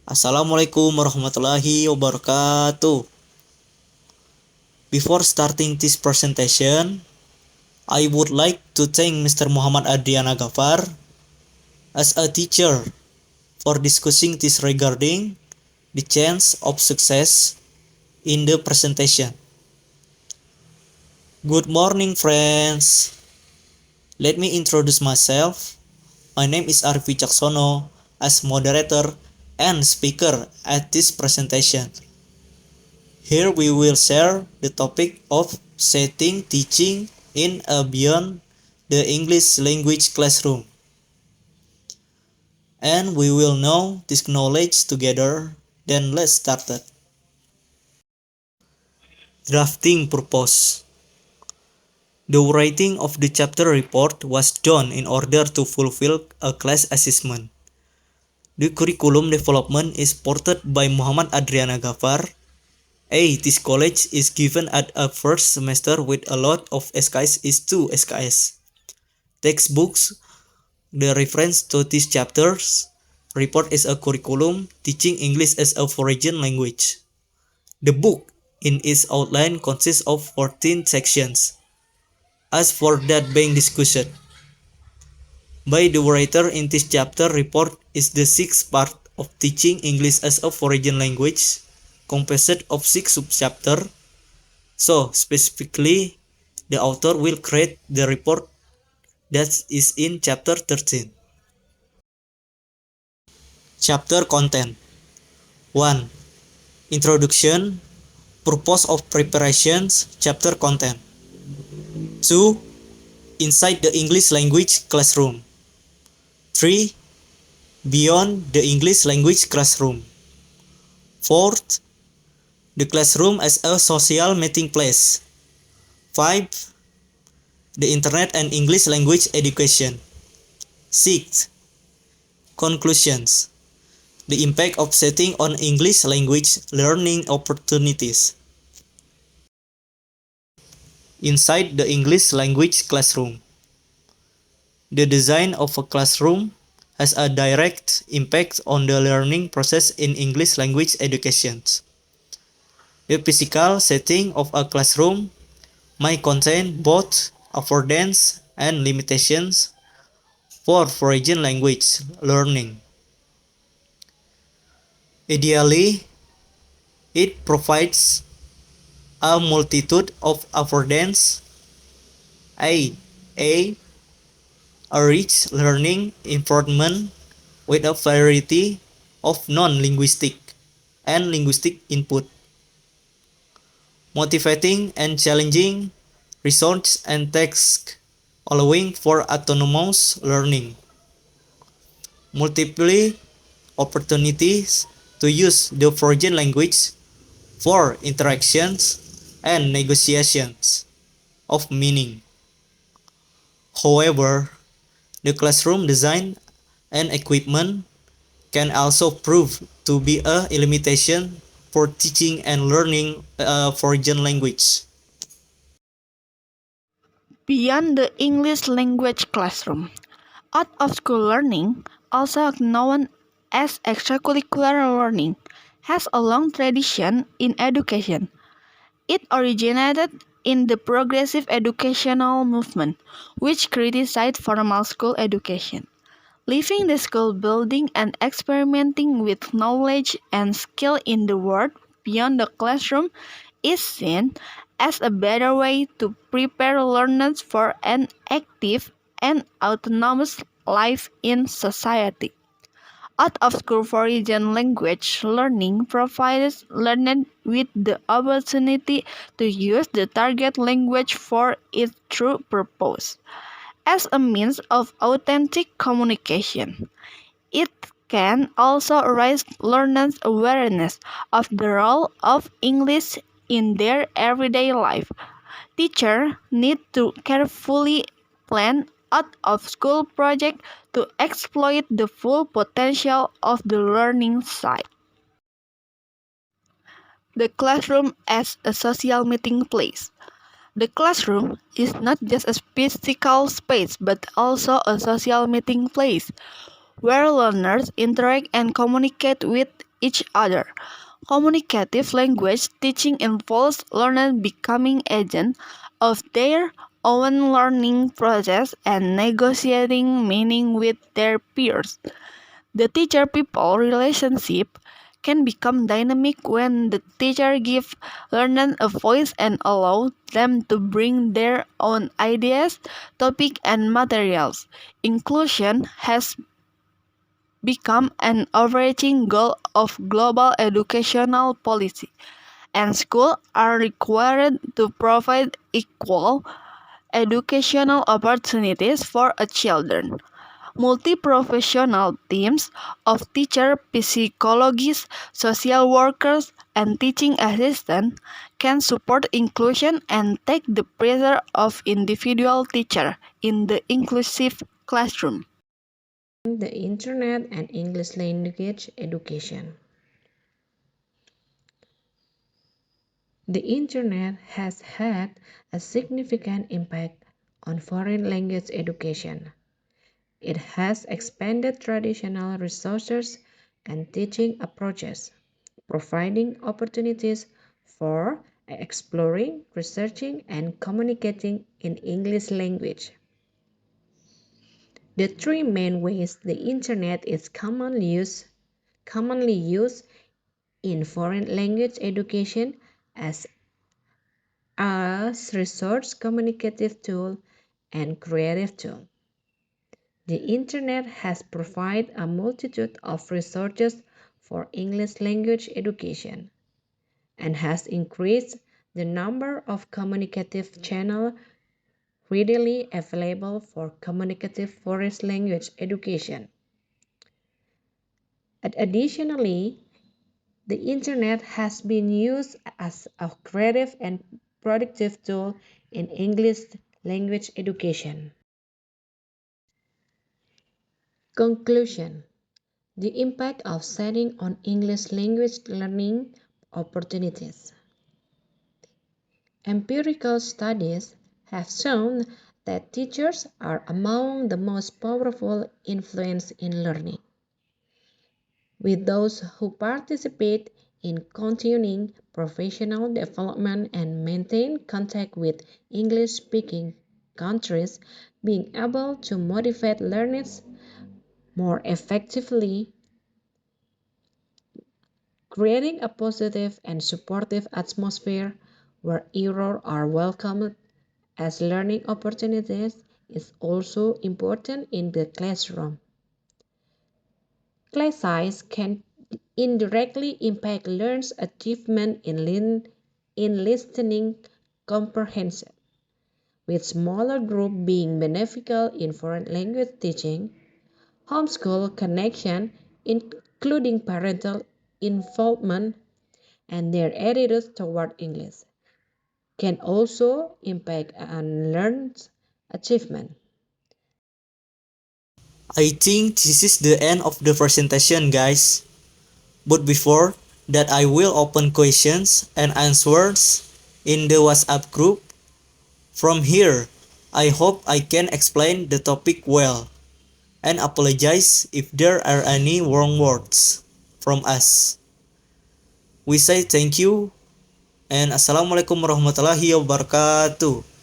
Assalamualaikum warahmatullahi wabarakatuh. Before starting this presentation, I would like to thank Mr. Muhammad Adriana Gafar as a teacher for discussing this regarding the chance of success in the presentation. Good morning, friends. Let me introduce myself. My name is Arief Wicaksono as moderator and speaker at this presentation. Here we will share the topic of setting teaching in a beyond the English language classroom. And we will know this knowledge together. Then let's start it. Drafting purpose. The writing of the chapter report was done in order to fulfill a class assessment. The curriculum development is supported by Muhammad Adriana Gafar. This college is given at a first semester with a lot of SKS is 2 SKS. Textbooks, the reference to these chapters, report is a curriculum teaching English as a foreign language. The book in its outline consists of 14 sections. As for that being discussed by the writer in this chapter report is the sixth part of teaching English as a foreign language, composed of 6 subchapters. So specifically, the author will create the report that is in chapter 13. Chapter content 1. Introduction, purpose of preparations, chapter content. 2. Inside the English language classroom. 3. Beyond the English language classroom. 4th, the classroom as a social meeting place. 5. The internet and English language education. 6. Conclusions. The impact of setting on English language learning opportunities. Inside the English language classroom. The design of a classroom has a direct impact on the learning process in English language education. The physical setting of a classroom may contain both affordance and limitations for foreign language learning. Ideally, it provides a multitude of affordance, a rich learning environment with a variety of non-linguistic and linguistic input, motivating and challenging research and tasks, allowing for autonomous learning, multiple opportunities to use the foreign language for interactions and negotiations of meaning. However, the classroom design and equipment can also prove to be a limitation for teaching and learning a foreign language. Beyond the English language classroom, out-of-school learning, also known as extracurricular learning, has a long tradition in education. It originated in the progressive educational movement, which criticized formal school education. Leaving the school building and experimenting with knowledge and skill in the world beyond the classroom is seen as a better way to prepare learners for an active and autonomous life in society. Out-of-school foreign language learning provides learners with the opportunity to use the target language for its true purpose, as a means of authentic communication. It can also raise learners' awareness of the role of English in their everyday life. Teachers need to carefully plan out-of-school projects to exploit the full potential of the learning site. The classroom as a social meeting place. The classroom is not just a physical space but also a social meeting place where learners interact and communicate with each other. Communicative language teaching involves learners becoming agents of their own learning process and negotiating meaning with their peers. The teacher-pupil relationship can become dynamic when the teacher gives learners a voice and allows them to bring their own ideas, topics, and materials. Inclusion has become an overarching goal of global educational policy, and schools are required to provide equal educational opportunities for children. Multi-professional teams of teachers, psychologists, social workers, and teaching assistants can support inclusion and take the pressure off individual teachers in the inclusive classroom. The Internet and English language education. The Internet has had a significant impact on foreign language education. It has expanded traditional resources and teaching approaches, providing opportunities for exploring, researching, and communicating in English language. The three main ways the Internet is commonly used in foreign language education as resource, communicative tool, and creative tool. The Internet has provided a multitude of resources for English language education and has increased the number of communicative channels readily available for communicative foreign language education. Additionally, the Internet has been used as a creative and productive tool in English language education. Conclusion. The impact of setting on English language learning opportunities. Empirical studies have shown that teachers are among the most powerful influence in learning. With those who participate in continuing professional development and maintain contact with English-speaking countries, being able to motivate learners more effectively, creating a positive and supportive atmosphere where errors are welcomed as learning opportunities is also important in the classroom. Class size can indirectly impact learners' achievement in listening comprehension, with smaller groups being beneficial in foreign language teaching. Homeschool connection, including parental involvement and their attitudes toward English, can also impact on learners' achievement. I think this is the end of the presentation, guys. But before that, I will open questions and answers in the WhatsApp group. From here, I hope I can explain the topic well and apologize if there are any wrong words from us. We say thank you and Assalamualaikum warahmatullahi wabarakatuh.